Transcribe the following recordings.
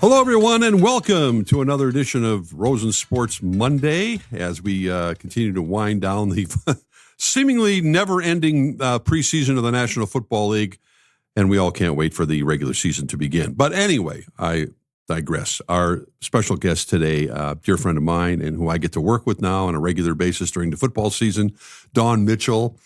Hello, everyone, and welcome to another edition of Rosen Sports Monday as we continue to wind down the seemingly never-ending preseason of the National Football League, and we all can't wait for the regular season to begin. But anyway, I digress. Our special guest today, dear friend of mine and who I get to work with now on a regular basis during the football season, Dawn Mitchell,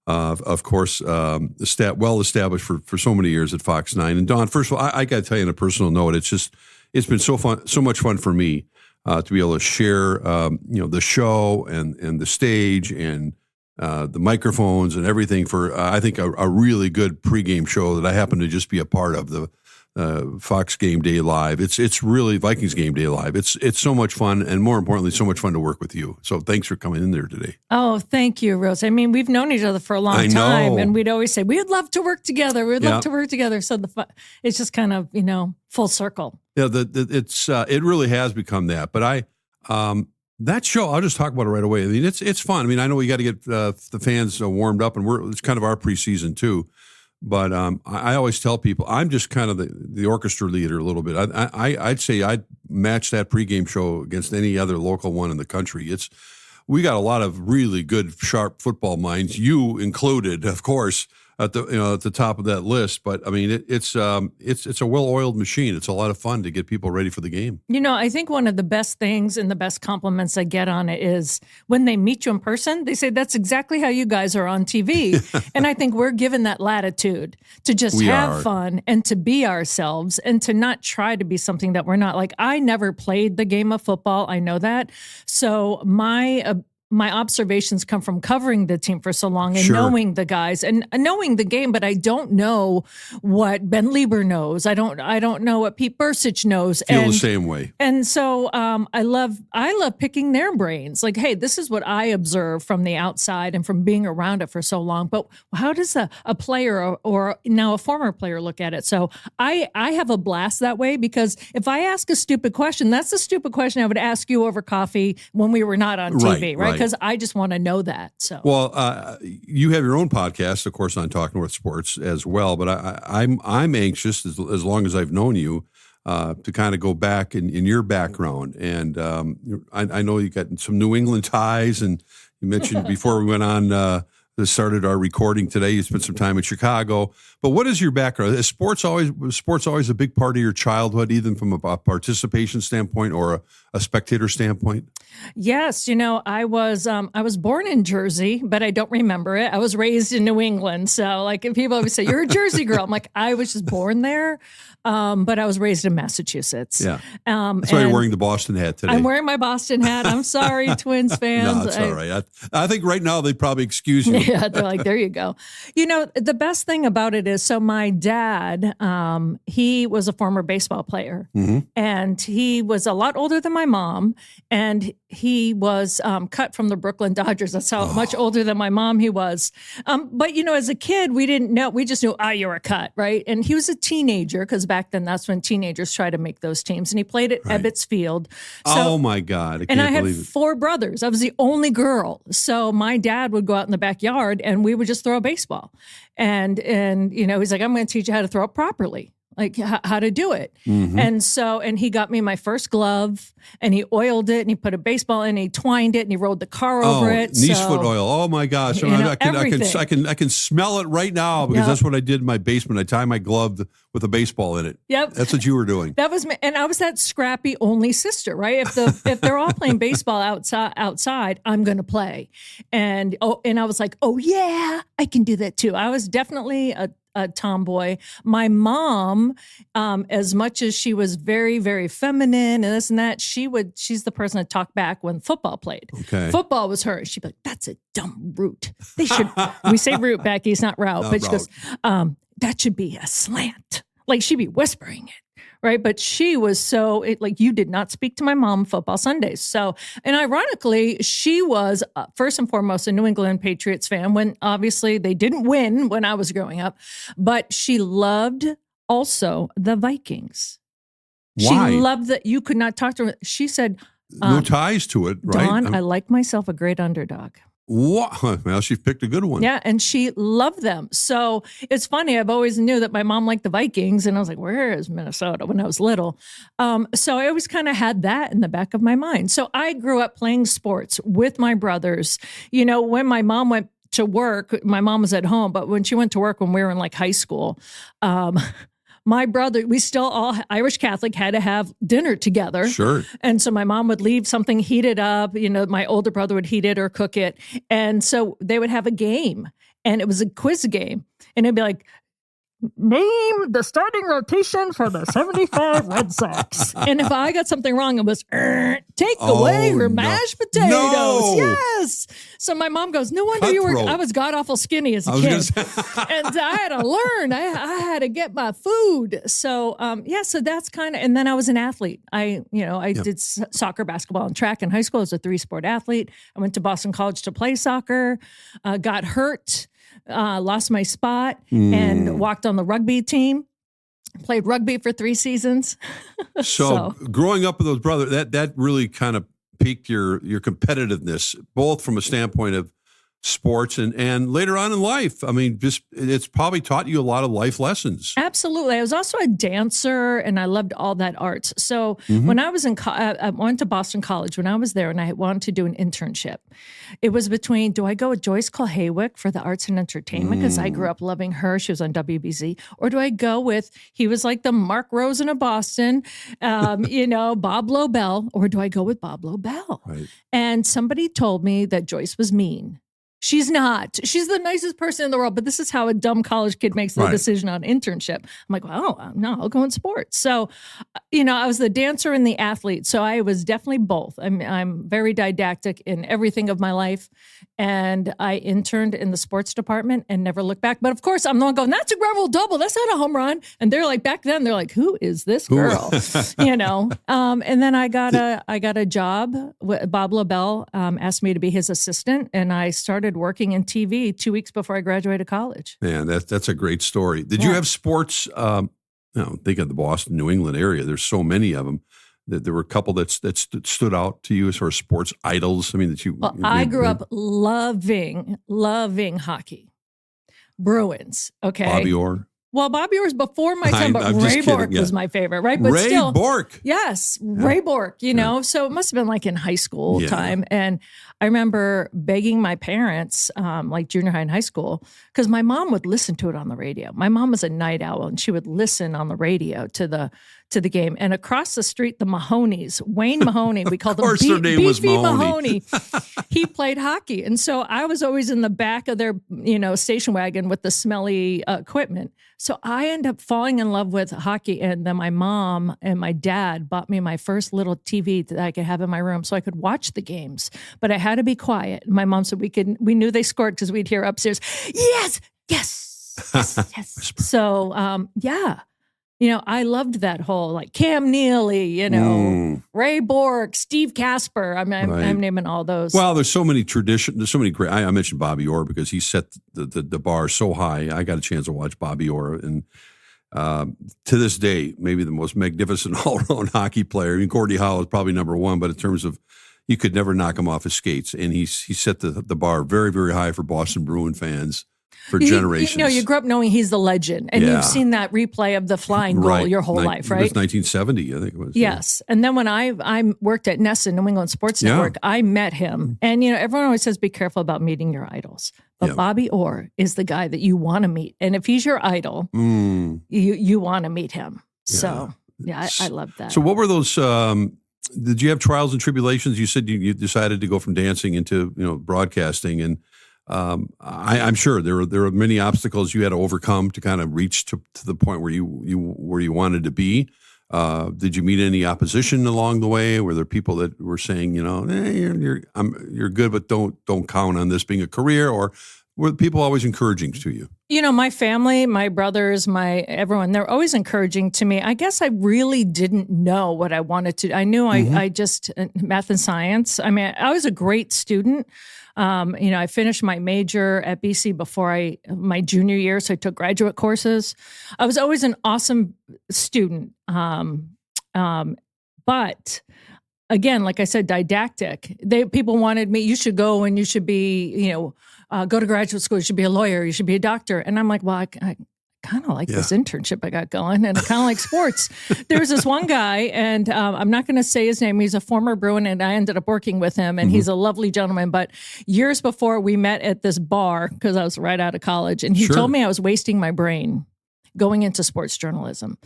of course, well established for so many years at Fox 9. And Dawn, first of all, I got to tell you on a personal note, it's been so much fun for me to be able to share, the show and the stage and the microphones and everything for I think a really good pregame show that I happen to just be a part of, the Fox Gameday Live. It's really Vikings Gameday Live. It's so much fun, and more importantly, so much fun to work with you. So thanks for coming in there today. Oh, thank you, Rose. I mean, we've known each other for a long time, and we'd always say we'd love to work together. We'd love to work together. So it's just kind of full circle. Yeah, it really has become that. But that show, I'll just talk about it right away. I mean, it's fun. I mean, I know we got to get the fans warmed up, and it's kind of our preseason too. But I always tell people I'm just kind of the orchestra leader a little bit. I'd say I'd match that pregame show against any other local one in the country. We got a lot of really good, sharp football minds, you included, of course, at the top of that list. But I mean, it's a well-oiled machine. It's a lot of fun to get people ready for the game. I think one of the best things and the best compliments I get on it is when they meet you in person, they say, that's exactly how you guys are on TV. And I think we're given that latitude to just have fun and to be ourselves and to not try to be something that we're not. Like, I never played the game of football. I know that. So my observations come from covering the team for so long and knowing the guys and knowing the game, but I don't know what Ben Lieber knows. I don't know what Pete Bursich knows. Feel the same way. And so I love picking their brains. Like, hey, this is what I observe from the outside and from being around it for so long. But how does a player or now a former player look at it? So I have a blast that way, because if I ask a stupid question, that's the stupid question I would ask you over coffee when we were not on TV, right? Because I just want to know that. So, well, you have your own podcast, of course, on Talk North Sports as well. But I'm anxious, as long as I've known you, to kind of go back in your background. And I know you got some New England ties, and you mentioned before we went on. Started our recording today. You spent some time in Chicago, but what is your background? Is sports always a big part of your childhood, even from a participation standpoint or a spectator standpoint? Yes, I was born in Jersey, but I don't remember it. I was raised in New England, so like if people always say you're a Jersey girl, I'm like, I was just born there, but I was raised in Massachusetts. Yeah, that's why you're wearing the Boston hat today. I'm wearing my Boston hat. I'm sorry, Twins fans. No, it's all right. I think right now they'd probably excuse you. Yeah, they're like, there you go. The best thing about it is, so my dad, he was a former baseball player, and he was a lot older than my mom, and he was cut from the Brooklyn Dodgers. That's how much older than my mom he was. But, as a kid, we didn't know. We just knew, you're a cut, right? And he was a teenager, because back then that's when teenagers try to make those teams. And he played at Ebbets Field. So, oh, my God. I had 4 brothers. I was the only girl. So my dad would go out in the backyard and we would just throw a baseball. And he's like, I'm going to teach you how to throw it properly. Like how to do it. And he got me my first glove, and he oiled it, and he put a baseball in, and he twined it, and he rode the car over it. Niche foot oil. Oh my gosh. I can smell it right now, because that's what I did in my basement. I tie my glove with a baseball in it. Yep. That's what you were doing. That was me. And I was that scrappy only sister, right? If they're all playing baseball outside, I'm going to play. And I was like, oh yeah, I can do that too. I was definitely a tomboy. My mom, as much as she was very, very feminine and this and that, she's the person that talked back when football played. Okay. Football was her. She'd be like, that's a dumb route. They should, we say route, Becky, it's not route, but she goes, that should be a slant. Like she'd be whispering it. Right. But she was you did not speak to my mom football Sundays. So, and ironically, she was first and foremost a New England Patriots fan when obviously they didn't win when I was growing up, but she loved also the Vikings. Why? She loved that you could not talk to her. She said, no ties to it, right? Dawn, I like myself a great underdog. Well, she picked a good one. Yeah, and she loved them. So it's funny. I've always knew that my mom liked the Vikings, and I was like, "Where is Minnesota?" When I was little. So I always kind of had that in the back of my mind. So I grew up playing sports with my brothers. When my mom went to work, my mom was at home, but when she went to work when we were in like high school, my brother, we still all Irish Catholic, had to have dinner together. Sure. And so my mom would leave something heated up. My older brother would heat it or cook it. And so they would have a game, and it was a quiz game. And it'd be like, name the starting rotation for the 75 Red Sox. And if I got something wrong, it was, take away your mashed potatoes. No. Yes. So my mom goes, no wonder I was god-awful skinny as a kid. And I had to learn. I had to get my food. So, so that's kind of, and then I was an athlete. I did soccer, basketball, and track in high school. I was a 3-sport athlete. I went to Boston College to play soccer, got hurt. Lost my spot and walked on the rugby team. Played rugby for 3 seasons. So growing up with those brothers, that really kind of piqued your competitiveness, both from a standpoint of sports and later on in life. I mean, it's probably taught you a lot of life lessons. Absolutely. I was also a dancer, and I loved all that art. So when I was I went to Boston College when I was there, and I wanted to do an internship. It was between, do I go with Joyce Cole-Haywick for the arts and entertainment, because I grew up loving her. She was on WBZ. Or do I go with, he was like the Mark Rosen of Boston, Bob Lobel, or do I go with Bob Lobel? Right. And somebody told me that Joyce was mean. She's not. She's the nicest person in the world, but this is how a dumb college kid makes the decision on internship. I'm like, well, no, I'll go in sports. So, I was the dancer and the athlete. So I was definitely both. I'm very didactic in everything of my life. And I interned in the sports department and never looked back. But of course, I'm the one going, that's a gravel double. That's not a home run. And they're like, back then, they're like, who is this girl? And then I got a job. Bob Lobel asked me to be his assistant, and I started working in TV 2 weeks before I graduated college. Man, that's a great story. Did you have sports? Think of the Boston, New England area. There's so many of them. That there were a couple that stood out to you as sort of sports idols. I mean, that you. Well, I grew up loving hockey. Bruins. Okay. Bobby Orr. Well, Bobby Orr was before my time, but Ray Bork was my favorite, right? But Ray Bork. Yes, Ray Bork, So it must have been like in high school time. And I remember begging my parents, like junior high and high school, because my mom would listen to it on the radio. My mom was a night owl, and she would listen on the radio to the game. And across the street, the Mahonies, Wayne Mahoney, we called him Beefy Mahoney. He played hockey. And so I was always in the back of their, station wagon with the smelly equipment. So I ended up falling in love with hockey. And then my mom and my dad bought me my first little TV that I could have in my room so I could watch the games. But I had to be quiet. My mom said we knew they scored because we'd hear upstairs, yes, yes, yes, yes. So, I loved that whole like Cam Neely, Ray Bork, Steve Casper. I'm naming all those. Well, there's so many traditions. There's so many great. I mentioned Bobby Orr because he set the bar so high. I got a chance to watch Bobby Orr, and to this day, maybe the most magnificent all-around hockey player. I mean, Gordie Howe is probably number one, but in terms of you could never knock him off his skates, and he set the bar very, very high for Boston Bruin fans. For generations. You grew up knowing he's the legend, and you've seen that replay of the flying goal your whole life, right? It was 1970, I think it was. Yes. Yeah. And then when I worked at NESN, New England Sports Network, I met him. And, everyone always says, be careful about meeting your idols. But Bobby Orr is the guy that you want to meet. And if he's your idol, you want to meet him. So, I love that. So what were those... did you have trials and tribulations? You said you decided to go from dancing into broadcasting, and I'm sure there were many obstacles you had to overcome to kind of reach to the point where you wanted to be. Did you meet any opposition along the way? Were there people that were saying, you're good, but don't count on this being a career? Or were people always encouraging to you? My family, my brothers, everyone, they're always encouraging to me. I guess I really didn't know what I wanted to. I knew I just, math and science. I mean, I was a great student. I finished my major at BC before my junior year, so I took graduate courses. I was always an awesome student. But again, like I said, didactic. People wanted me, you should go and you should be, go to graduate school. You should be a lawyer. You should be a doctor. And I'm like, well, I kind of like this internship I got going, and I kind of like sports. There was this one guy, and I'm not going to say his name. He's a former Bruin, and I ended up working with him, and he's a lovely gentleman. But years before, we met at this bar because I was right out of college, and he told me I was wasting my brain going into sports journalism.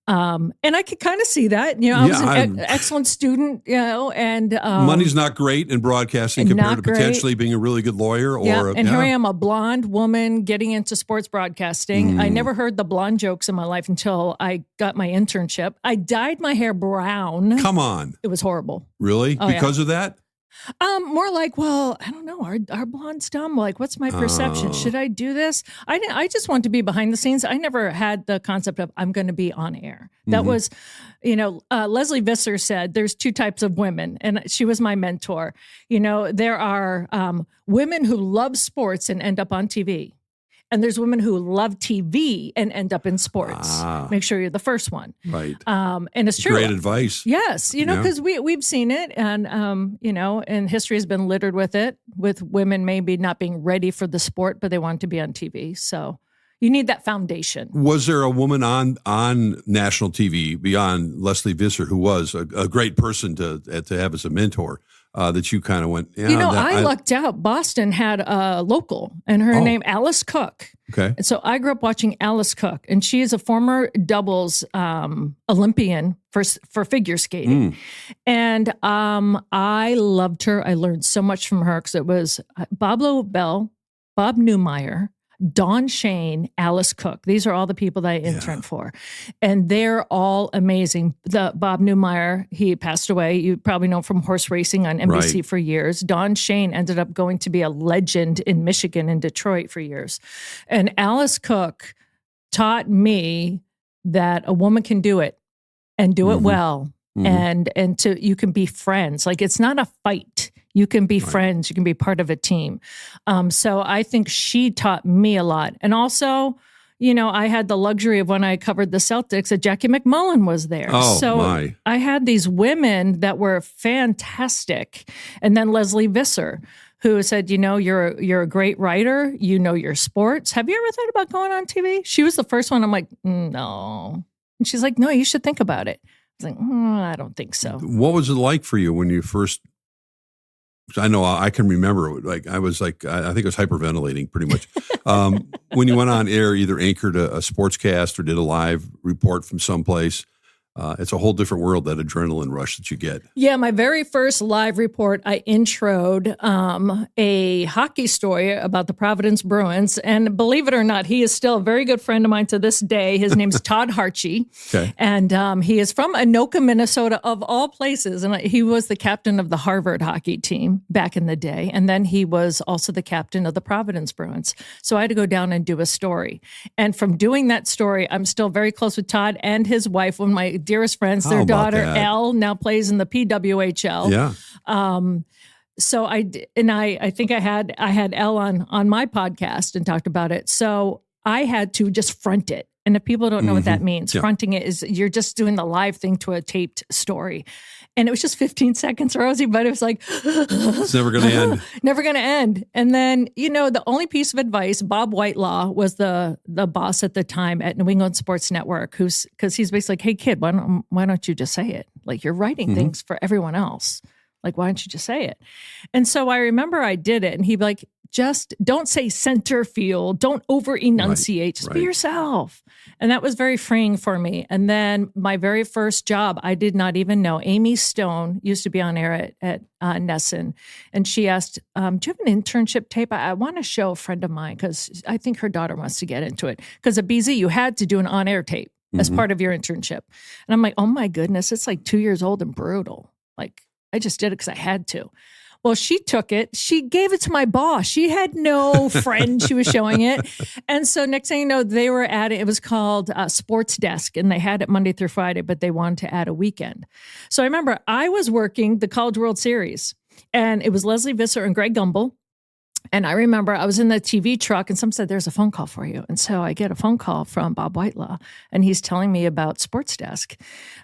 And I could kind of see that. I was an excellent student, and money's not great in broadcasting compared to potentially being a really good lawyer. Here I am, a blonde woman getting into sports broadcasting. I never heard the blonde jokes in my life until I got my internship. I dyed my hair brown. Come on. It was horrible. Really? Because of that? More like, well, I don't know. Are blondes dumb? Like, what's my perception? Should I do this? I just want to be behind the scenes. I never had the concept of I'm going to be on air. That was, Leslie Visser said there's two types of women, and she was my mentor. There are women who love sports and end up on TV. And there's women who love TV and end up in sports. Make sure you're the first one. Right. And it's true. Great advice. Yes. Because we've seen it, and, and history has been littered with it, with women maybe not being ready for the sport, but they want to be on TV. So you need that foundation. Was there a woman on national TV beyond Leslie Visser, who was a great person to have as a mentor? That you kind of went, I lucked out. Boston had a local, and her name, Alice Cook. Okay. And so I grew up watching Alice Cook, and she is a former doubles Olympian for figure skating. And I loved her. I learned so much from her because it was Bob Lobel, Bob Newmeyer, Dawn Shane, Alice Cook. These are all the people that I interned for. And they're all amazing. The Bob Newmeyer, he passed away. You probably know from horse racing on NBC for years. Dawn Shane ended up going to be a legend in Michigan and Detroit for years. And Alice Cook taught me that a woman can do it and do it well. And you can be friends. Like, it's not a fight. You can be friends. You can be part of a team. So I think she taught me a lot. And also, I had the luxury of when I covered the Celtics that Jackie McMullen was there. I had these women that were fantastic. And then Leslie Visser, who said, you're a great writer. You know your sports. Have you ever thought about going on TV? She was the first one. I'm like, no. And she's like, no, you should think about it. I was like, I don't think so. What was it like for you when you first? I know I can remember. I was I think it was hyperventilating pretty much. When you went on air, either anchored a sportscast or did a live report from someplace. It's a whole different world, that adrenaline rush that you get. Yeah, my very first live report, I introed a hockey story about the Providence Bruins. And believe it or not, he is still a very good friend of mine to this day. His name's Todd Harchie. Okay. And he is from Anoka, Minnesota, of all places. And he was the captain of the Harvard hockey team back in the day. And then he was also the captain of the Providence Bruins. So I had to go down and do a story. And from doing that story, I'm still very close with Todd and his wife, one of my dearest friends. Their daughter, Elle, now plays in the PWHL. Yeah. So I think I had Elle on my podcast and talked about it. So I had to just front it. And if people don't know what that means, fronting it is you're just doing the live thing to a taped story. And it was just 15 seconds, Rosie, but it was like, it's never going to end. Never going to end. And then, the only piece of advice, Bob Whitelaw was the boss at the time at New England Sports Network, because he's basically like, hey, kid, why don't you just say it? Like, you're writing things for everyone else. Like, why don't you just say it? And so I remember I did it, and he'd be like, just don't say center field. Don't over enunciate. Just be yourself. And that was very freeing for me. And then my very first job, I did not even know. Amy Stone used to be on air at Nesson. And she asked, do you have an internship tape? I want to show a friend of mine because I think her daughter wants to get into it. Because at BZ, you had to do an on-air tape as part of your internship. And I'm like, oh my goodness, it's like 2 years old and brutal. Like, I just did it because I had to. Well, she took it. She gave it to my boss. She had no friend she was showing it. And so next thing you know, they were at it. It was called Sports Desk, and they had it Monday through Friday, but they wanted to add a weekend. So I remember I was working the College World Series, and it was Leslie Visser and Greg Gumbel. And I remember I was in the TV truck and someone said, there's a phone call for you. And so I get a phone call from Bob Whitelaw and he's telling me about Sports Desk.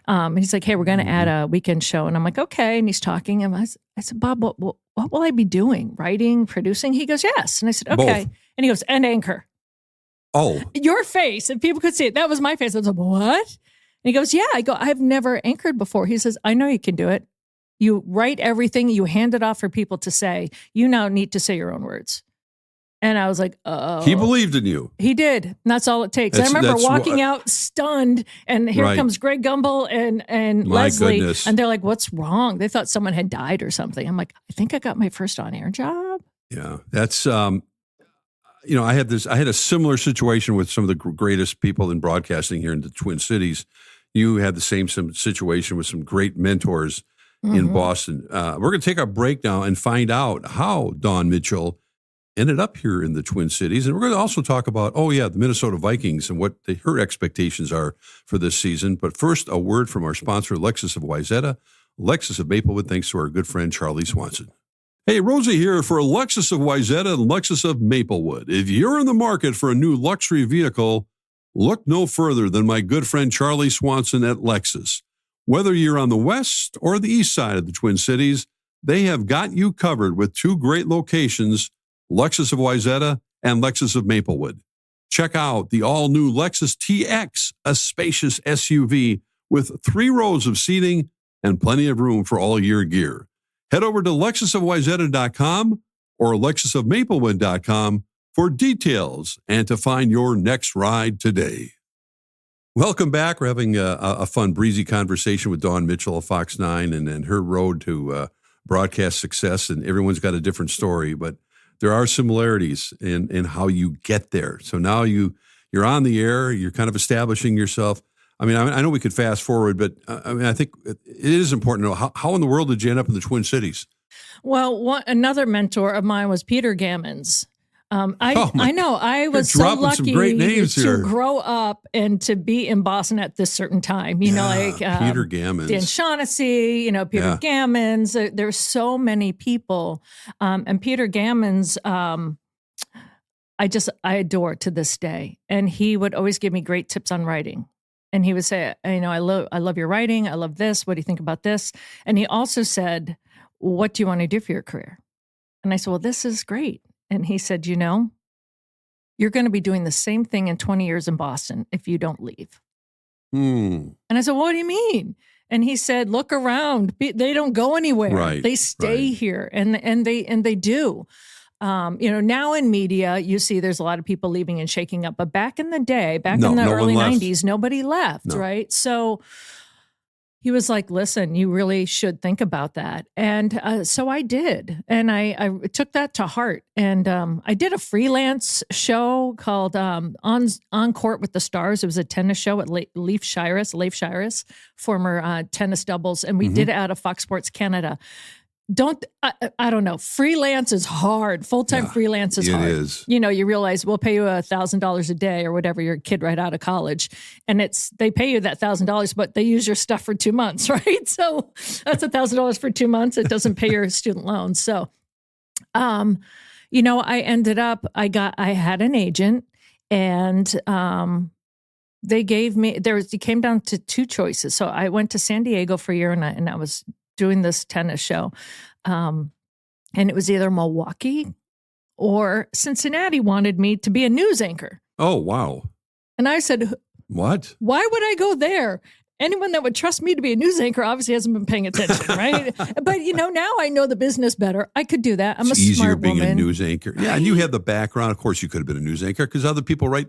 And he's like, hey, we're going to add a weekend show. And I'm like, okay. And he's talking. And I said, Bob, what will I be doing? Writing, producing? He goes, yes. And I said, okay. Both. And he goes, and anchor. Oh. Your face. And people could see it. That was my face. I was like, what? And he goes, yeah. I go, I've never anchored before. He says, I know you can do it. You write everything, you hand it off for people to say. You now need to say your own words. And I was like, oh. He believed in you. He did. And that's all it takes. I remember walking out stunned, and here comes Greg Gumbel and Leslie. Goodness. And they're like, what's wrong? They thought someone had died or something. I'm like, I think I got my first on-air job. Yeah, that's, I had a similar situation with some of the greatest people in broadcasting here in the Twin Cities. You had the same situation with some great mentors in Boston. We're going to take our break now and find out how Dawn Mitchell ended up here in the Twin Cities. And we're going to also talk about, the Minnesota Vikings and what her expectations are for this season. But first, a word from our sponsor, Lexus of Wayzata, Lexus of Maplewood, thanks to our good friend, Charlie Swanson. Hey, Rosie here for Lexus of Wayzata and Lexus of Maplewood. If you're in the market for a new luxury vehicle, look no further than my good friend Charlie Swanson at Lexus. Whether you're on the west or the east side of the Twin Cities, they have got you covered with two great locations, Lexus of Wayzata and Lexus of Maplewood. Check out the all-new Lexus TX, a spacious SUV with 3 rows of seating and plenty of room for all your gear. Head over to lexusofwayzata.com or lexusofmaplewood.com for details and to find your next ride today. Welcome back. We're having a fun, breezy conversation with Dawn Mitchell of Fox9 and her road to broadcast success. And everyone's got a different story, but there are similarities in how you get there. So now you're on the air. You're kind of establishing yourself. I mean, I know we could fast forward, but I think it is important to know how in the world did you end up in the Twin Cities? Well, another mentor of mine was Peter Gammons. I know. I was so lucky to grow up and to be in Boston at this certain time. Peter Gammons, Dan Shaughnessy, Peter Gammons. There's so many people. And Peter Gammons, I adore to this day. And he would always give me great tips on writing. And he would say, I love your writing. I love this. What do you think about this? And he also said, what do you want to do for your career? And I said, well, this is great. And he said, you're going to be doing the same thing in 20 years in Boston if you don't leave. And I said, what do you mean? And he said, look around. They don't go anywhere. Right, they stay here. And they do. Now in media, you see there's a lot of people leaving and shaking up. But back in the day, in the early 90s, nobody left, right? So he was like, listen, you really should think about that. And so I did. And I took that to heart. And I did a freelance show called On Court with the Stars. It was a tennis show at Leif Shiras, former tennis doubles. And we did it out of Fox Sports Canada. I don't know. Freelance is hard. Full-time freelance is hard. It is. You realize we'll pay you $1,000 a day or whatever, your kid right out of college. And they pay you that $1,000, but they use your stuff for 2 months, right? So that's $1,000 for 2 months. It doesn't pay your student loans. So, I ended up, I had an agent and, they gave me, it came down to 2 choices. So I went to San Diego for a year and I was doing this tennis show. And it was either Milwaukee or Cincinnati wanted me to be a news anchor. Oh, wow. And I said, what? Why would I go there? Anyone that would trust me to be a news anchor obviously hasn't been paying attention, right? But, now I know the business better. I could do that. I'm it's a smart easier being woman. a news anchor. Yeah, and you have the background. Of course, you could have been a news anchor because other people write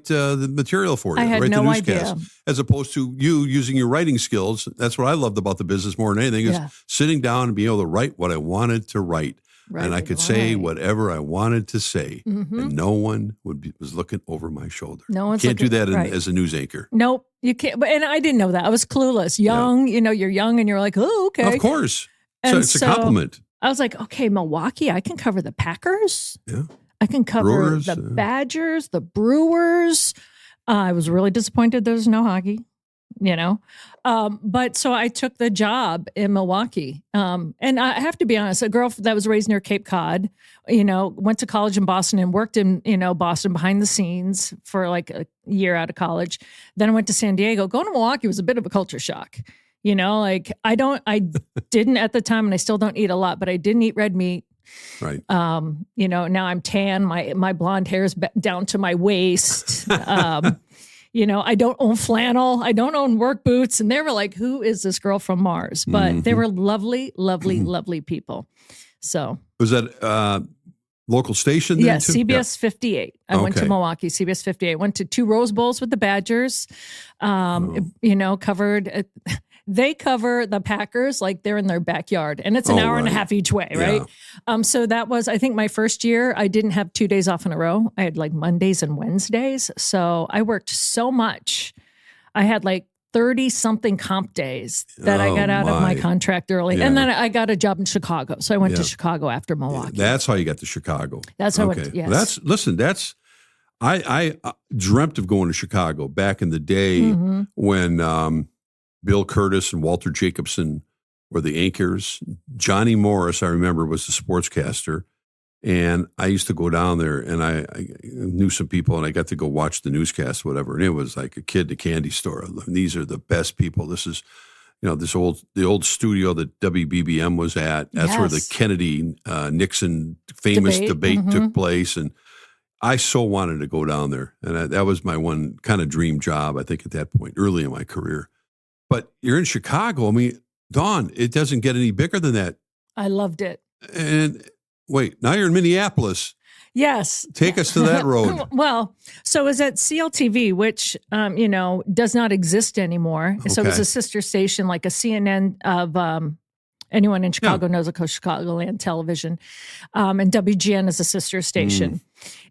the material for you. I had write no the newscast, idea. as opposed to you using your writing skills. That's what I loved about the business more than anything is sitting down and being able to write what I wanted to write. Right, and I could say whatever I wanted to say, and no one was looking over my shoulder. No one's can't do that as a news anchor. Nope, you can't. And I didn't know that. I was clueless, young. You're young, and you're like, oh, okay, of course. So it's a compliment. I was like, okay, Milwaukee, I can cover the Packers. Yeah, I can cover Brewers, the Badgers, the Brewers. I was really disappointed there was no hockey. But so I took the job in Milwaukee. And I have to be honest, a girl that was raised near Cape Cod, went to college in Boston and worked in, Boston behind the scenes for like a year out of college. Then I went to San Diego. Going to Milwaukee was a bit of a culture shock. I didn't at the time, and I still don't eat a lot, but I didn't eat red meat. Right. Now I'm tan. My blonde hair is down to my waist. I don't own flannel. I don't own work boots. And they were like, who is this girl from Mars? But they were lovely, lovely, lovely people. So was that local station? Yeah, CBS 58. I went to Okay. Milwaukee, CBS 58. Went to 2 Rose Bowls with the Badgers. Covered. They cover the Packers like they're in their backyard, and it's an hour and a half each way, right? So that was, I think, my first year. I didn't have 2 days off in a row. I had like Mondays and Wednesdays. So I worked so much. I had like 30 something comp days that I got out of my contract early. Yeah. And then I got a job in Chicago. So I went to Chicago after Milwaukee. That's how you got to Chicago. That's how I went. Yes. I dreamt of going to Chicago back in the day when Bill Curtis and Walter Jacobson were the anchors. Johnny Morris, I remember, was the sportscaster. And I used to go down there, and I knew some people, and I got to go watch the newscast, whatever. And it was like a kid in a candy store. These are the best people. This is, the old studio that WBBM was at. That's where the Kennedy Nixon famous debate took place. And I so wanted to go down there. And that was my one kind of dream job, I think, at that point, early in my career. But you're in Chicago. I mean, Dawn, it doesn't get any bigger than that. I loved it. And wait, now you're in Minneapolis. Yes. Take us to that road. Well, so it was at CLTV, which, does not exist anymore. So it was a sister station, like a CNN of anyone in Chicago knows, of course, Chicagoland Television. And WGN is a sister station.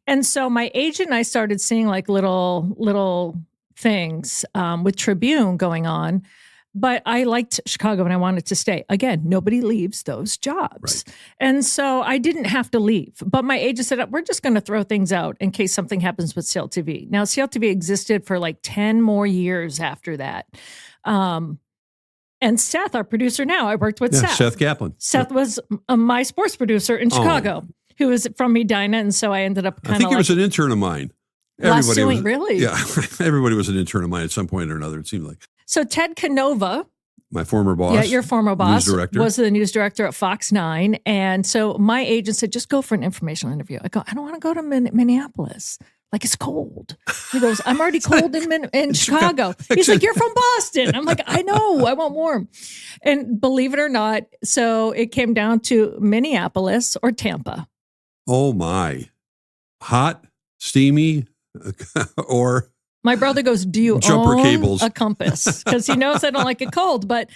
And so my agent and I started seeing like little things with Tribune going on. But I liked Chicago and I wanted to stay. Again, nobody leaves those jobs. Right. And so I didn't have to leave. But my agent said, we're just going to throw things out in case something happens with CLTV. Now, CLTV existed for like 10 more years after that. And Seth, our producer now, I worked with Seth. Seth Kaplan. Seth was my sports producer in Chicago, who was from Medina. And so I ended up I think he was an intern of mine. Really? Yeah. Everybody was an intern of mine at some point or another, it seemed like. So Ted Canova, my former boss. Yeah, your former boss news director. Was the news director at Fox9. And so my agent said, just go for an informational interview. I go, I don't want to go to Minneapolis. Like, it's cold. He goes, I'm already cold in Chicago. He's like, you're from Boston. I'm like, I know, I want warm. And believe it or not, so it came down to Minneapolis or Tampa. Oh my. Hot, steamy, or... My brother goes, do you jumper own cables. A compass? Because he knows I don't like it cold. But,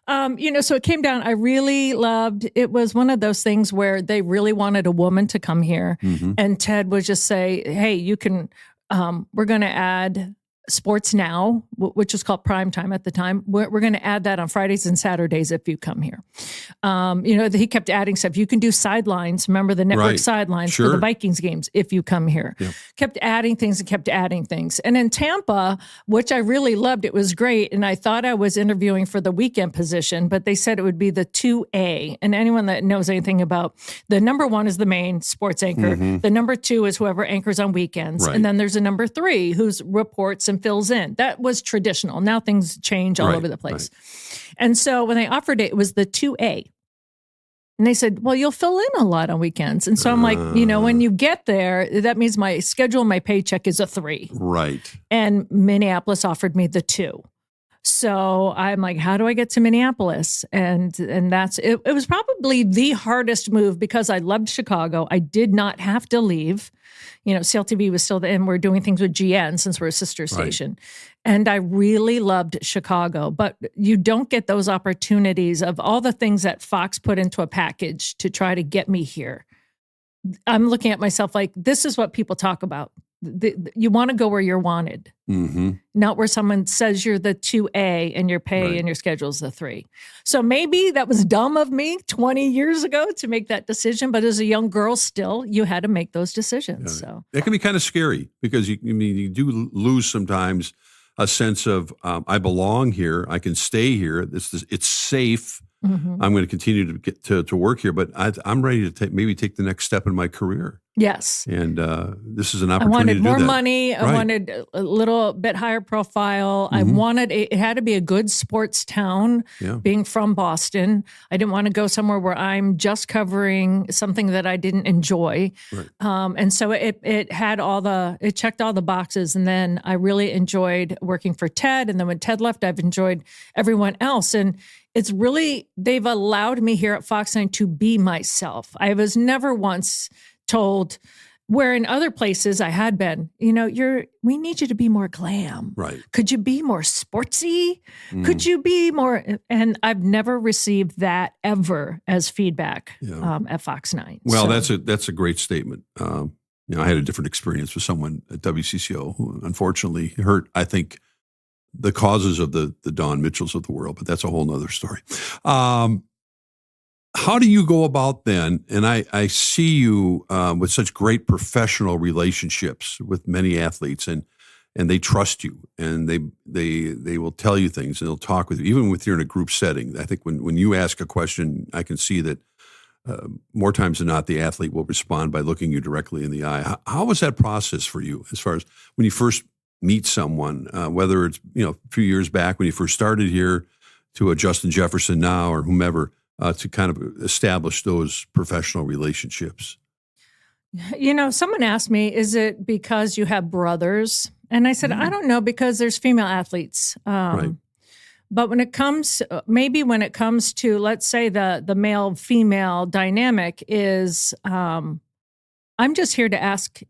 so it came down. I really loved, it was one of those things where they really wanted a woman to come here. And Ted would just say, hey, you can, we're going to add Sports Now, which was called Prime Time at the time. We're going to add that on Fridays and Saturdays if you come here. He kept adding stuff. You can do sidelines. Remember the network sidelines for the Vikings games if you come here. Yeah. Kept adding things and kept adding things. And in Tampa, which I really loved, it was great. And I thought I was interviewing for the weekend position, but they said it would be the 2A. And anyone that knows anything about the number 1 is the main sports anchor. The number 2 is whoever anchors on weekends. Right. And then there's a number 3 who's reports and fills in. That was traditional. Now things change all over the place. Right. And so when they offered it, it was the 2A. And they said, well, you'll fill in a lot on weekends. And so I'm like, when you get there, that means my schedule, my paycheck is a 3. Right. And Minneapolis offered me the 2. So I'm like, how do I get to Minneapolis? And that's, it was probably the hardest move because I loved Chicago. I did not have to leave. CLTV was still there, and we're doing things with GN since we're a sister station. Right. And I really loved Chicago, but you don't get those opportunities of all the things that Fox put into a package to try to get me here. I'm looking at myself like, this is what people talk about. You want to go where you're wanted, not where someone says you're the 2A and your pay and your schedule is the 3. So maybe that was dumb of me 20 years ago to make that decision. But as a young girl, still, you had to make those decisions. Yeah. So it can be kind of scary because you do lose sometimes a sense of I belong here. I can stay here. It's safe. Mm-hmm. I'm going to continue to get to work here, but I'm ready to maybe take the next step in my career. Yes. And this is an I opportunity wanted to do more that. money. I Right. wanted a little bit higher profile. I wanted, it had to be a good sports town, being from Boston. I didn't want to go somewhere where I'm just covering something that I didn't enjoy. Right. And so it checked all the boxes. And then I really enjoyed working for Ted. And then when Ted left, I've enjoyed everyone else. And it's really, they've allowed me here at Fox9 to be myself. I was never once told, where in other places I had been, we need you to be more glam. Right. Could you be more sportsy? Could you be more? And I've never received that ever as feedback at Fox9. Well, that's a great statement. I had a different experience with someone at WCCO who unfortunately hurt, I think, the causes of the Don Mitchells of the world, but that's a whole nother story. How do you go about then? And I see you with such great professional relationships with many athletes, and they trust you, and they will tell you things, and they'll talk with you, even if you're in a group setting. I think when you ask a question, I can see that more times than not, the athlete will respond by looking you directly in the eye. How was that process for you as far as when you first meet someone, whether it's a few years back when you first started here to a Justin Jefferson now or whomever, to kind of establish those professional relationships? Someone asked me, is it because you have brothers? And I said, I don't know, because there's female athletes. Right. But when it comes to, let's say, the male-female dynamic is, I'm just here to ask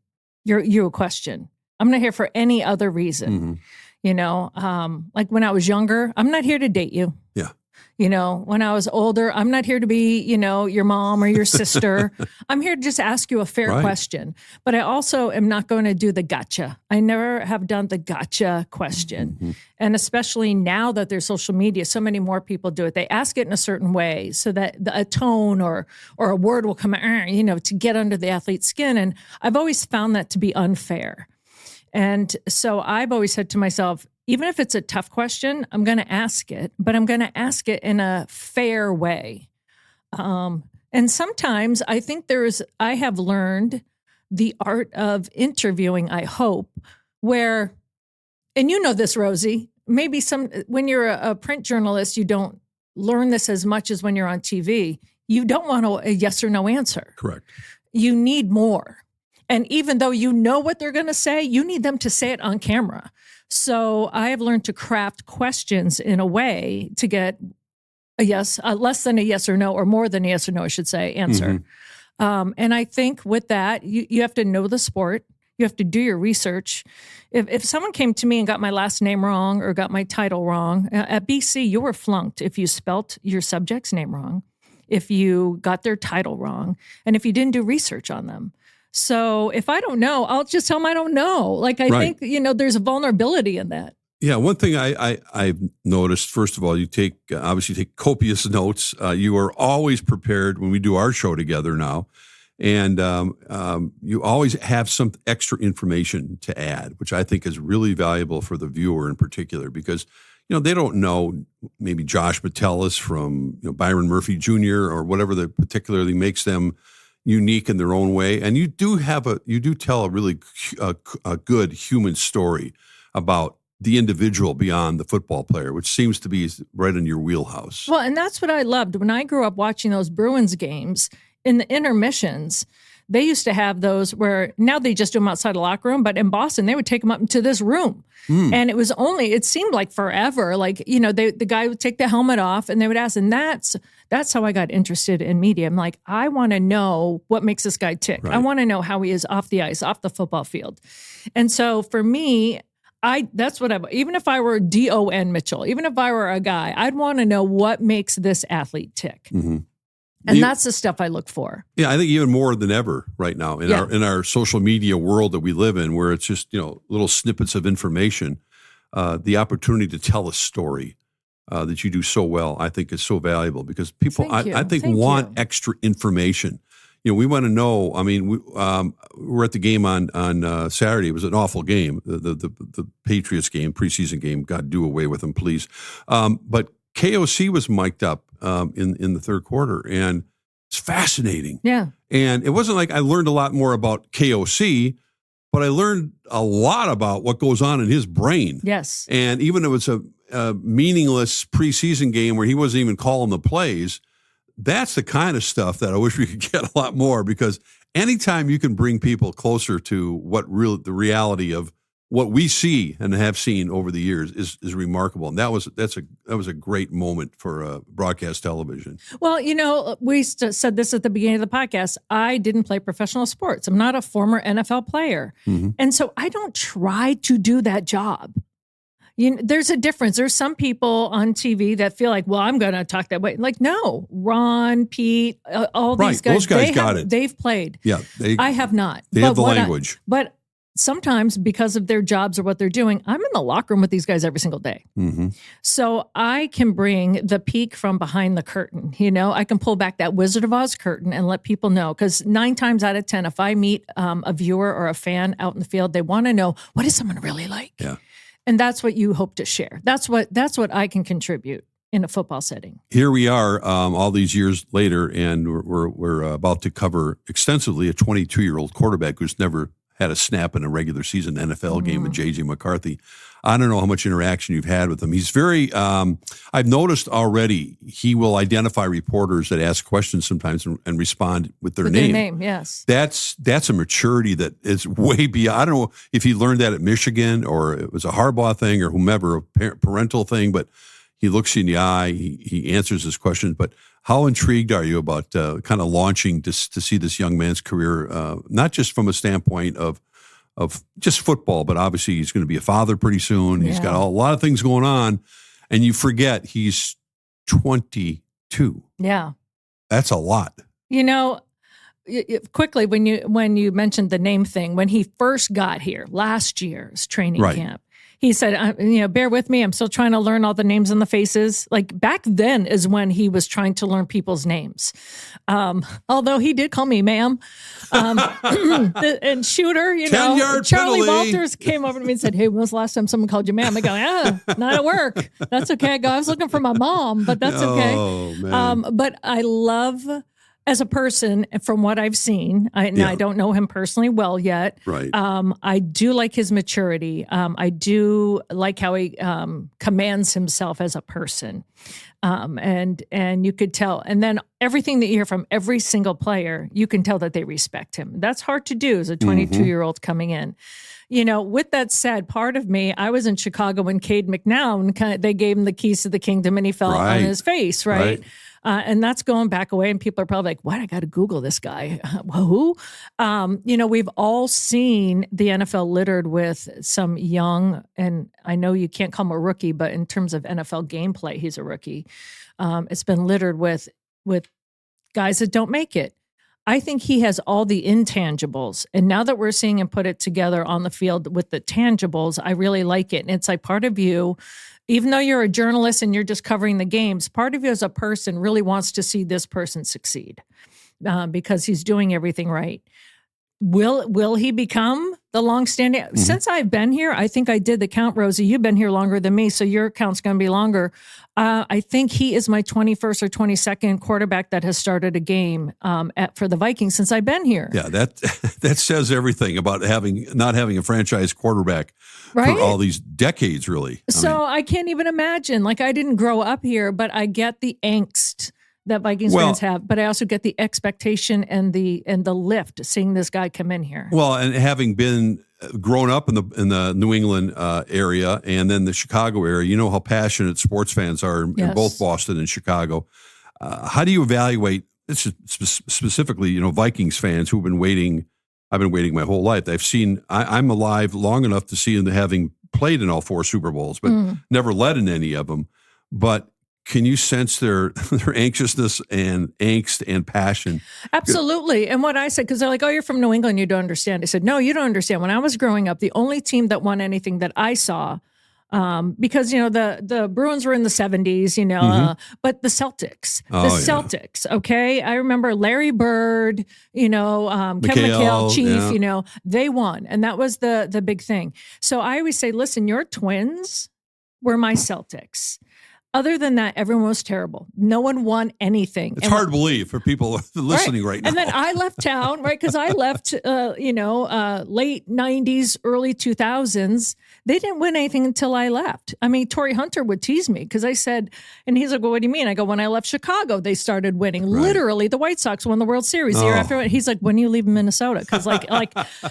you a question. I'm not here for any other reason. Like when I was younger, I'm not here to date you. Yeah. When I was older, I'm not here to be, your mom or your sister. I'm here to just ask you a fair question. But I also am not going to do the gotcha. I never have done the gotcha question. And especially now that there's social media, so many more people do it. They ask it in a certain way so that a tone or a word will come out, to get under the athlete's skin. And I've always found that to be unfair. And so I've always said to myself, even if it's a tough question, I'm going to ask it, but I'm going to ask it in a fair way. And sometimes I think I have learned the art of interviewing, I hope, where, and this, Rosie, maybe when you're a print journalist, you don't learn this as much as when you're on TV. You don't want a yes or no answer. Correct. You need more. And even though you know what they're going to say, you need them to say it on camera. So I have learned to craft questions in a way to get a yes, less than a yes or no, or more than a yes or no, I should say, answer. And I think with that, you have to know the sport. You have to do your research. If someone came to me and got my last name wrong or got my title wrong, at BC, you were flunked if you spelt your subject's name wrong, if you got their title wrong, and if you didn't do research on them. So if I don't know, I'll just tell them I don't know. Like, I think, there's a vulnerability in that. Yeah. One thing I've noticed, first of all, you obviously take copious notes. You are always prepared when we do our show together now. And you always have some extra information to add, which I think is really valuable for the viewer in particular, because, they don't know maybe Josh Metellus from Byron Murphy Jr. or whatever that particularly makes them unique in their own way. And you do tell a really good human story about the individual beyond the football player, which seems to be right in your wheelhouse. Well, and that's what I loved. When I grew up watching those Bruins games, in the intermissions, they used to have those where now they just do them outside the locker room, but in Boston, they would take them up into this room. And it seemed like forever. Like, the guy would take the helmet off and they would ask, and that's how I got interested in media. I'm like, I want to know what makes this guy tick. Right. I want to know how he is off the ice, off the football field. And so for me, even if I were Don Mitchell, even if I were a guy, I'd want to know what makes this athlete tick. And that's the stuff I look for. Yeah, I think even more than ever right now in our social media world that we live in, where it's just little snippets of information, the opportunity to tell a story that you do so well, I think is so valuable, because people I think want extra information. we want to know. I mean, we were at the game on Saturday. It was an awful game. The Patriots game, preseason game. God, do away with them, please. But KOC was mic'd up in the third quarter, and it's fascinating. Yeah. And it wasn't like I learned a lot more about KOC, but I learned a lot about what goes on in his brain. Yes. And even if it was a meaningless preseason game where he wasn't even calling the plays, that's the kind of stuff that I wish we could get a lot more, because anytime you can bring people closer to the reality of what we see and have seen over the years is remarkable. And that was a great moment for broadcast television. Well, we said this at the beginning of the podcast. I didn't play professional sports. I'm not a former NFL player. Mm-hmm. And so I don't try to do that job. There's a difference. There's some people on TV that feel like, well, I'm going to talk that way. Like, no, Ron, Pete, all these guys. Those guys got it. They've played. Yeah. I have not. They have the language. But sometimes because of their jobs or what they're doing, I'm in the locker room with these guys every single day. Mm-hmm. So I can bring the peek from behind the curtain. I can pull back that Wizard of Oz curtain and let people know. Because 9 times out of 10, if I meet a viewer or a fan out in the field, they want to know, what is someone really like? Yeah. And that's what you hope to share. That's what I can contribute in a football setting. Here we are, all these years later, and we're about to cover extensively a 22-year-old quarterback who's never had a snap in a regular season NFL game with J.J. McCarthy. I don't know how much interaction you've had with him. He's very, I've noticed already, he will identify reporters that ask questions sometimes and respond with their name. Their name, yes. That's a maturity that is way beyond. I don't know if he learned that at Michigan or it was a Harbaugh thing or whomever, a parental thing, but he looks you in the eye, he answers his questions. But how intrigued are you about kind of launching to see this young man's career, not just from a standpoint of just football, but obviously he's going to be a father pretty soon. He's got a lot of things going on, and you forget he's 22. Yeah. That's a lot. Quickly, when you mentioned the name thing, when he first got here last year's training camp, he said, bear with me. I'm still trying to learn all the names and the faces. Like back then is when he was trying to learn people's names. Although he did call me ma'am. And Shooter, 10-yard Charlie penalty. Walters came over to me and said, hey, when was the last time someone called you ma'am? I go, not at work. That's okay. I go, I was looking for my mom, but that's okay. Oh, man. But I love, as a person, from what I've seen, I don't know him personally well yet. Right. I do like his maturity. I do like how he commands himself as a person. And you could tell. And then everything that you hear from every single player, you can tell that they respect him. That's hard to do as a 22-year-old coming in. With that said, part of me, I was in Chicago when Cade McNown, they gave him the keys to the kingdom and he fell on his face, right? And that's going back away, and people are probably like, what? I got to Google this guy. Who? We've all seen the NFL littered with some young, and I know you can't call him a rookie, but in terms of NFL gameplay, he's a rookie. It's been littered with guys that don't make it. I think he has all the intangibles. And now that we're seeing him put it together on the field with the tangibles, I really like it. And it's like part of you, even though you're a journalist and you're just covering the games, part of you as a person really wants to see this person succeed because he's doing everything right. Will he become the longstanding? Mm-hmm. Since I've been here, I think I did the count, Rosie. You've been here longer than me, so your count's going to be longer. I think he is my 21st or 22nd quarterback that has started a game for the Vikings since I've been here. Yeah, that says everything about not having a franchise quarterback for all these decades, really. I can't even imagine. Like, I didn't grow up here, but I get the angst that Vikings fans have, but I also get the expectation and the lift seeing this guy come in here. Well, and having been grown up in the New England area and then the Chicago area, you know how passionate sports fans are in both Boston and Chicago. How do you evaluate this is specifically, Vikings fans who've been waiting? I've been waiting my whole life. I'm alive long enough to see them having played in all 4 Super Bowls, but never led in any of them. But can you sense their anxiousness and angst and passion? Absolutely. And what I said, because they're like, oh, you're from New England, you don't understand. I said, no, you don't understand. When I was growing up, the only team that won anything that I saw Because, the Bruins were in the 70s, but the Celtics, okay? I remember Larry Bird, Kevin McHale, Chief, they won. And that was the big thing. So I always say, listen, your Twins were my Celtics. Other than that, everyone was terrible. No one won anything. It's hard to believe for people listening right now. And then I left town, right? Because I left, late 90s, early 2000s. They didn't win anything until I left. I mean, Torrey Hunter would tease me because I said, and he's like, well, what do you mean? I go, when I left Chicago, they started winning. Right. Literally, the White Sox won the World Series the year after. He's like, when do you leave Minnesota? Because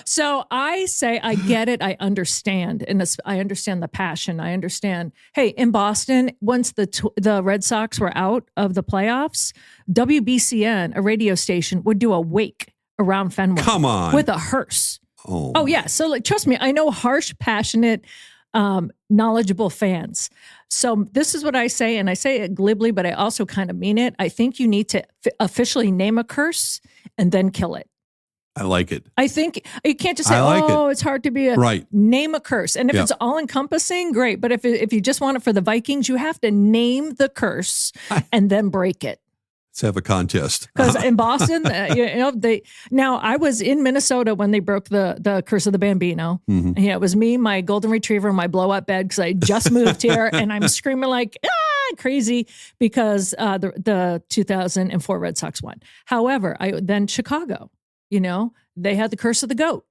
so I say, I get it. I understand. And I understand the passion. I understand. Hey, in Boston, once the Red Sox were out of the playoffs, WBCN, a radio station, would do a wake around Fenway. Come on. With a hearse. Oh yeah. So trust me, I know harsh, passionate, knowledgeable fans. So this is what I say, and I say it glibly, but I also kind of mean it. I think you need to officially name a curse and then kill it. I like it. I think you can't just say, it's hard to be name a curse. And if it's all encompassing, great. But if you just want it for the Vikings, you have to name the curse and then break it. Let's have a contest. Because in Boston, now I was in Minnesota when they broke the curse of the Bambino. Mm-hmm. And, it was me, my golden retriever, my blow up bed because I just moved here, and I'm screaming like crazy because the 2004 Red Sox won. However, then Chicago, they had the curse of the goat.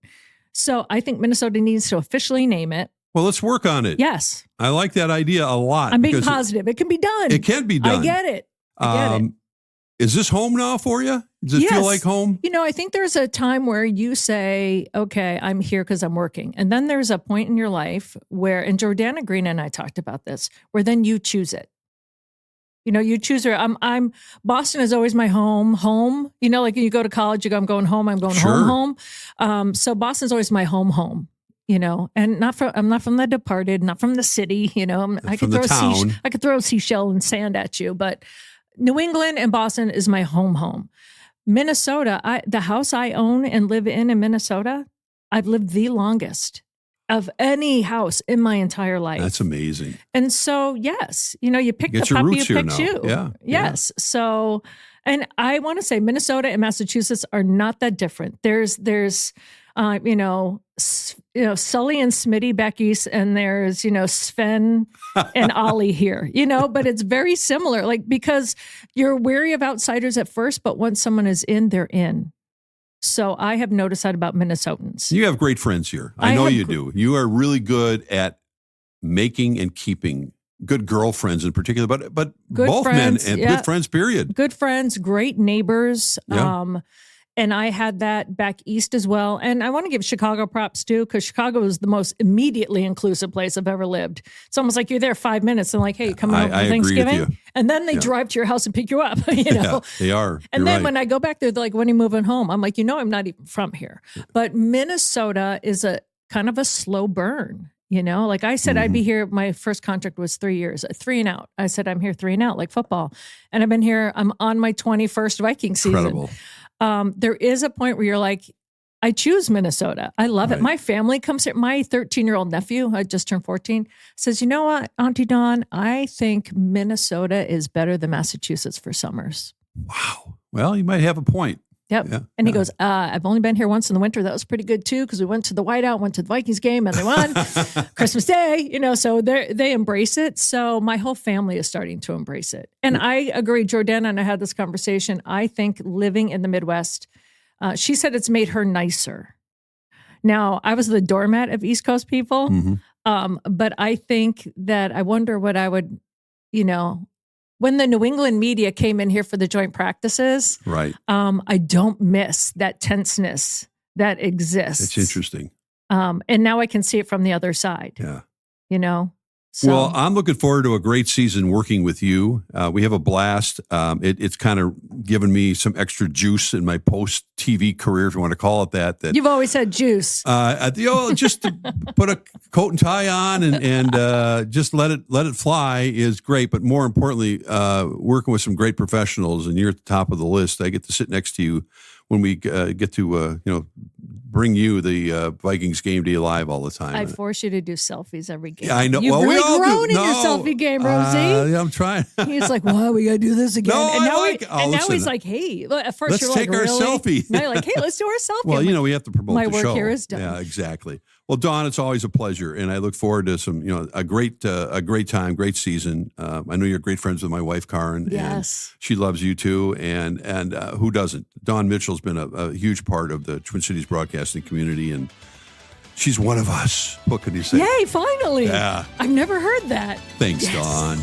So I think Minnesota needs to officially name it. Well, let's work on it. Yes, I like that idea a lot. I'm being positive. It can be done. It can be done. I get it. Is this home now for you? Does it feel like home? I think there's a time where you say, okay, I'm here because I'm working. And then there's a point in your life where, and Jordana Green and I talked about this, where then you choose it. You choose her. Boston is always my home. Like you go to college, you go, I'm going home. I'm going home. So Boston's always my home. And I'm not from The Departed, not from the city. I could throw seashell and sand at you, but New England and Boston is my home. Minnesota, the house I own and live in Minnesota, I've lived the longest of any house in my entire life. That's amazing. And so, yes, you pick the puppy who picks you. Yeah. Yes. Yeah. So, and I want to say Minnesota and Massachusetts are not that different. There's Sully and Smitty back east, and there's, Sven and Ollie here, but it's very similar, because you're wary of outsiders at first, but once someone is in, they're in. So I have noticed that about Minnesotans. You have great friends here. I know you do. You are really good at making and keeping good girlfriends in particular, but both friends, men and good friends, period. Good friends, great neighbors. Yeah. And I had that back east as well. And I want to give Chicago props too, because Chicago is the most immediately inclusive place I've ever lived. It's almost like you're there 5 minutes and like, hey, coming over for Thanksgiving? Agree with you. And then they drive to your house and pick you up, Yeah, they are. And then when I go back there, they're like, when are you moving home? I'm like, I'm not even from here. But Minnesota is a kind of a slow burn. Like I said, I'd be here. My first contract was 3 years, 3 and out. I said, I'm here 3 and out, like football. And I've been here. I'm on my 21st Viking season. Incredible. There is a point where you're like, I choose Minnesota. I love it. My family comes here. My 13-year-old nephew, I just turned 14, says, you know what, Auntie Dawn, I think Minnesota is better than Massachusetts for summers. Wow. Well, you might have a point. Yep. Yeah. And he goes, I've only been here once in the winter. That was pretty good too, because we went to the Whiteout, went to the Vikings game, and they won Christmas Day, so they embrace it. So my whole family is starting to embrace it. And I agree, Jordana and I had this conversation. I think living in the Midwest, she said it's made her nicer. Now, I was the doormat of East Coast people, but I think that I wonder what I would, when the New England media came in here for the joint practices, I don't miss that tenseness that exists. It's interesting. And now I can see it from the other side. Yeah. So. Well, I'm looking forward to a great season working with you. We have a blast. It's kind of given me some extra juice in my post-TV career, if you want to call it that. You've always had juice. Just to put a coat and tie on and just let it fly is great. But more importantly, working with some great professionals, and you're at the top of the list. I get to sit next to you when we get to bring you the Vikings Game Day live all the time. I force you to do selfies every game. Yeah, I know. You've Well, we really all grown do. in your selfie game, Rosie. Yeah, I'm trying. He's like, "Well, we got to do this again." No, and now, I like it. Oh, and now listen. he's like, "Hey, at first Let's you're take like, our really? selfie. Now you're like, "Hey, let's do our selfie." Well, I'm like, we have to promote my the work show. here is done. Yeah, exactly. Well, Dawn, it's always a pleasure, and I look forward to some, a great time, great season. I know you're great friends with my wife, Karen. Yes. And she loves you too, and who doesn't? Dawn Mitchell's been a huge part of the Twin Cities broadcasting community, and she's one of us. What can you say? Yay! Finally. Yeah. I've never heard that. Thanks, Yes. Dawn.